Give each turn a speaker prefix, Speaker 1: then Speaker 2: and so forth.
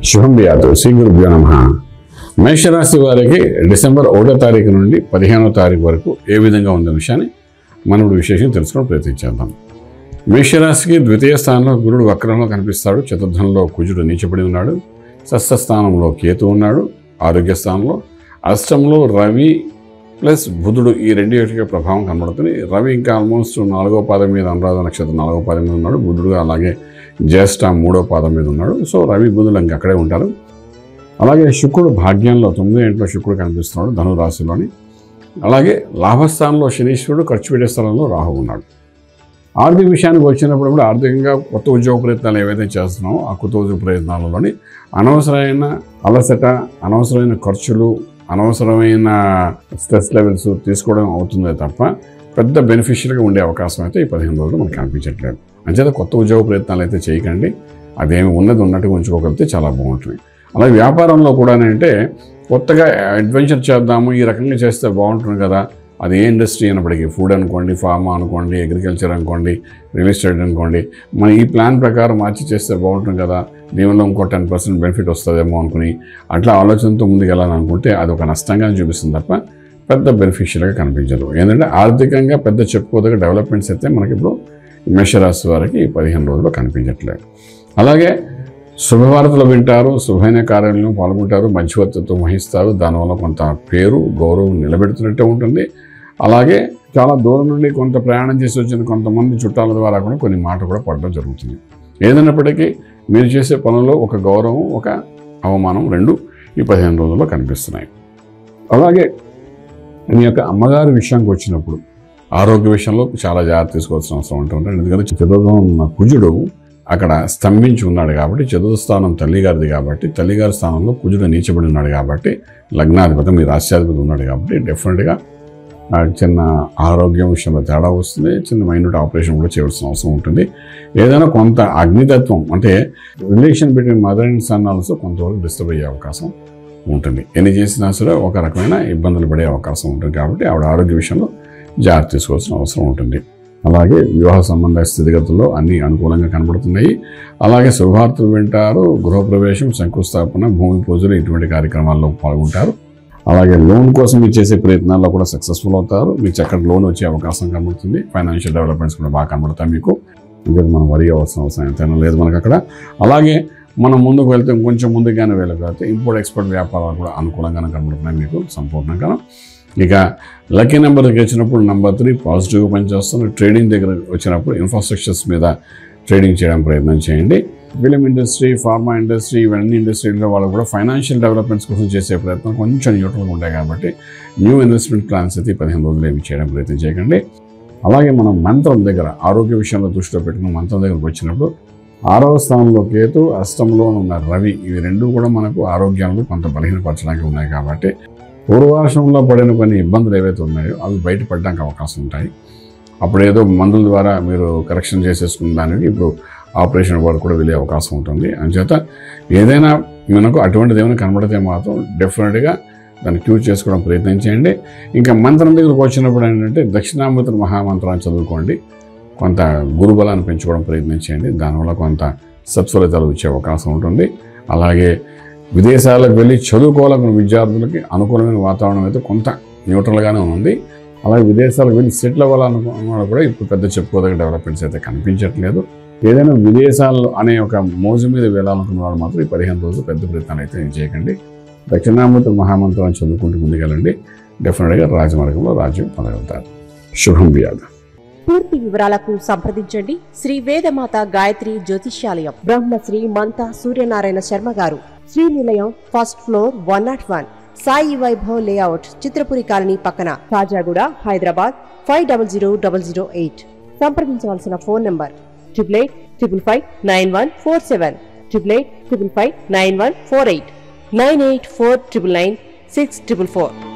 Speaker 1: శుభం వ్యాధు శ్రీ గురుభ్యో నమః. మేషరాశి వారికి డిసెంబర్ 1వ తారీఖు నుండి 15వ తారీఖు వరకు ఏ విధంగా ఉన్న విషయాన్ని మనం విశేషంగా తెలుసుకోవడం ప్రయత్నించేద్దాం. మేషరాశికి ద్వితీయ స్థానంలో గురుడు వక్రంలో కనిపిస్తాడు. చతుర్థంలో కుజుడు నీచబడి ఉన్నాడు. షష్ఠ స్థానంలో కేతు ఉన్నాడు. ఆరోగ్య స్థానంలో అష్టంలో రవి ప్లస్ బుధుడు ఈ రెండు యొక్క ప్రభావం కనబడుతుంది. రవి ఇంకా ఆల్మోస్ట్ 4వ పాదం మీద అనురాధ నక్షత్రం 4వ పాదం మీద ఉన్నాడు. బుధుడు అలాగే జ్యేష్ఠ 3వ పాదం మీద ఉన్నాడు. సో రవి బుధుడు ఇంకా అక్కడే ఉంటారు. అలాగే శుక్రుడు భాగ్యంలో 9వ ఇంట్లో శుక్రుడు కనిపిస్తున్నాడు ధను రాశిలోని. అలాగే లాభస్థానంలో శనీశ్వరుడు, ఖర్చు పెట్టే స్థలంలో రాహు ఉన్నాడు. ఆర్థిక విషయానికి వచ్చినప్పుడు కూడా ఆర్థికంగా కొత్త ఉద్యోగ ప్రయత్నాలు ఏవైతే చేస్తున్నామో ఆ కొత్త ఉద్యోగ ప్రయత్నాలలోని అనవసరమైన అలసట, అనవసరమైన ఖర్చులు, అనవసరమైన స్ట్రెస్ లెవెల్స్ తీసుకోవడం అవుతుందే తప్ప పెద్ద బెనిఫిషియల్గా ఉండే అవకాశం అయితే ఈ 15 రోజులు మనకు కనిపించట్లేదు. అంచేత కొత్త ఉద్యోగ ప్రయత్నాలు అయితే చేయకండి. అదేమి ఉన్నట్టుగా ఉంచుకోగలిగితే చాలా బాగుంటుంది. అలాగే వ్యాపారంలో కూడా అంటే కొత్తగా అడ్వెంచర్ చేద్దాము, ఈ రకంగా చేస్తే బాగుంటుంది కదా. అది ఏ ఇండస్ట్రీ అయినప్పటికీ, ఫుడ్ అనుకోండి, ఫార్మా అనుకోండి, అగ్రికల్చర్ అనుకోండి, రియల్ ఎస్టేట్ అనుకోండి, మనం ఈ ప్లాన్ ప్రకారం మార్చి చేస్తే బాగుంటుంది కదా, దీనివల్ల ఇంకో 10% బెనిఫిట్ వస్తుందేమో అనుకుని అట్లా ఆలోచనతో ముందుకు వెళ్ళాలనుకుంటే అది ఒక నష్టంగా చూపిస్తుంది తప్ప పెద్ద బెనిఫిషియల్గా కనిపించదు. ఏంటంటే ఆర్థికంగా పెద్ద చెప్పుకోదగ్గ డెవలప్మెంట్స్ అయితే మనకి ఇప్పుడు మేషరాశి వారికి ఈ 15 రోజుల్లో కనిపించట్లేదు. అలాగే శుభవార్తలు వింటారు, శుభమైన కార్యాలను పాల్గొంటారు, మధ్యవర్తిత్వం వహిస్తారు. దానివల్ల కొంత పేరు, గౌరవం నిలబెడుతున్నట్టే ఉంటుంది. అలాగే చాలా దూరం నుండి కొంత ప్రయాణం చేసి వచ్చిన కొంతమంది చుట్టాల ద్వారా కూడా కొన్ని మాటలు కూడా పడడం జరుగుతుంది. ఏదైనప్పటికీ మీరు చేసే పనుల్లో ఒక గౌరవం, ఒక అవమానం రెండు ఈ 15 రోజుల్లో కనిపిస్తున్నాయి. అలాగే మీ యొక్క అమ్మగారి విషయానికి వచ్చినప్పుడు ఆరోగ్య విషయంలో చాలా జాగ్రత్త తీసుకోవాల్సిన అవసరం ఉంటుంది. ఎందుకంటే చతుర్థంలో ఉన్న కుజుడు అక్కడ స్తంభించి ఉన్నాడు కాబట్టి, చతుర్థ స్థానం తల్లిగారిది కాబట్టి, తల్లిగారి స్థానంలో కుజుడు నీచబడి ఉన్నాడు కాబట్టి, లగ్నాధిపతి మీ రాష్ట్రాధిపతి ఉన్నాడు కాబట్టి డెఫినెట్గా చిన్న ఆరోగ్యం విషయంలో తేడా వస్తుంది. చిన్న మైన్యూట్ ఆపరేషన్ కూడా చేయవలసిన అవసరం ఉంటుంది. ఏదైనా కొంత అగ్నితత్వం అంటే relationship between mother and son also కొంతవరకు డిస్టర్బ్ అయ్యే అవకాశం ఉంటుంది. ఎన్ని చేసినా సరే ఒక రకమైన ఇబ్బందులు పడే అవకాశం ఉంటుంది కాబట్టి ఆవిడ ఆరోగ్య విషయంలో జాగ్రత్త తీసుకోవాల్సిన అవసరం ఉంటుంది. అలాగే వివాహ సంబంధ స్థితిగతుల్లో అన్నీ అనుకూలంగా కనబడుతున్నాయి. అలాగే శుభవార్తలు వింటారు, గృహప్రవేశం, శంకుస్థాపన, భూమి పూజలు ఇటువంటి కార్యక్రమాల్లో పాల్గొంటారు. అలాగే లోన్ కోసం మీరు చేసే ప్రయత్నాల్లో కూడా సక్సెస్ఫుల్ అవుతారు. మీకు చక్కటి లోన్ వచ్చే అవకాశం కనబడుతుంది. ఫైనాన్షియల్ డెవలప్మెంట్స్ కూడా బాగా కనబడతాయి మీకు. ఇంకా మనం వరి అవసరం ఎంతైనా లేదు మనకు అక్కడ. అలాగే మనం ముందుకు వెళ్తే కొంచెం ముందుగానే వెళ్ళగలిగితే ఇంపోర్ట్ ఎక్స్పోర్ట్ వ్యాపారాలు కూడా అనుకూలంగానే కనబడుతున్నాయి మీకు సంపూర్ణంగా. ఇక లక్కీ నెంబర్కి వచ్చినప్పుడు నెంబర్ 3 పాజిటివ్గా పనిచేస్తుంది. ట్రేడింగ్ దగ్గర వచ్చినప్పుడు ఇన్ఫ్రాస్ట్రక్చర్స్ మీద ట్రేడింగ్ చేయడం ప్రయత్నం చేయండి. ఫిలిం ఇండస్ట్రీ, ఫార్మా ఇండస్ట్రీ, ఇవన్నీ ఇండస్ట్రీలో వాళ్ళు కూడా ఫైనాన్షియల్ డెవలప్మెంట్స్ కోసం చేసే ప్రయత్నం కొంచెం న్యూట్రల్గా ఉంటాయి కాబట్టి న్యూ ఇన్వెస్ట్మెంట్ ప్లాన్స్ అయితే 15 రోజులు ఏమి చేయడం ప్రయత్నం చేయకండి. అలాగే మనం మంత్రం దగ్గర ఆరోగ్య విషయంలో దృష్టిలో పెట్టుకున్న మంత్రం దగ్గరకు వచ్చినప్పుడు 6వ స్థానంలో కేతు, అష్టంలో ఉన్న రవి, ఇవి రెండు కూడా మనకు ఆరోగ్యాలను కొంత బలహీనపరచడానికి ఉన్నాయి కాబట్టి పూర్వాశ్రమంలో పడిన కొన్ని ఇబ్బందులు ఏవైతే ఉన్నాయో అవి బయటపడడానికి అవకాశం ఉంటాయి. అప్పుడు ఏదో మందుల ద్వారా మీరు కరెక్షన్ చేసేసుకున్న దానికి ఇప్పుడు ఆపరేషన్ వరకు కూడా వెళ్ళే అవకాశం ఉంటుంది. అంచేత ఏదైనా మనకు అటువంటిది ఏమైనా కనబడితే మాత్రం డెఫినెట్గా దాన్ని క్యూర్ చేసుకోవడం ప్రయత్నం చేయండి. ఇంకా మంత్రం దగ్గరకు వచ్చినప్పుడు ఏంటంటే దక్షిణామూర్తి మహామంత్రాన్ని చదువుకోండి. కొంత గురుబలాన్ని పెంచుకోవడం ప్రయత్నం చేయండి. దానివల్ల కొంత సత్ఫలితాలు వచ్చే అవకాశం ఉంటుంది. అలాగే విదేశాలకు వెళ్ళి చదువుకోవాలనుకున్న విద్యార్థులకి అనుకూలమైన వాతావరణం అయితే కొంత న్యూట్రల్గానే ఉంది. అలాగే విదేశాలకు వెళ్ళి సెటిల్ అవ్వాలనుకున్న కూడా ఇప్పుడు పెద్ద చెప్పుకోదగ్గ డెవలప్మెంట్స్ అయితే కనిపించట్లేదు. ఏదైనా విదేశాలు అనే ఒక మోజు మీద వెళ్ళాలనుకున్న వాళ్ళు మాత్రం ఈ 15 రోజులు పెద్ద ప్రయత్నాలు అయితే చేయకండి. దక్షిణామూర్తి మహామంత్రాన్ని చదువుకుంటూ ముందుకెళ్ళండి. డెఫినెట్గా రాజమార్గంలో రాజ్యం పొందగలుగుతారు. శుభం వ్యాధ.
Speaker 2: పూర్తి వివరాలకు సంప్రదించండి శ్రీ వేదమాత గాయత్రి జ్యోతిష్యాలయం, బ్రహ్మశ్రీ మంతా సూర్యనారాయణ శర్మ గారు, Srinilayam, first floor, 101, Sai Vaibhav layout, Chitrapuri colony పక్కన, కాజాగూడ, హైదరాబాద్ 500008. సంప్రదించవలసిన ఫోన్ నంబర్ 8855559147, 8855559148, 9849996644.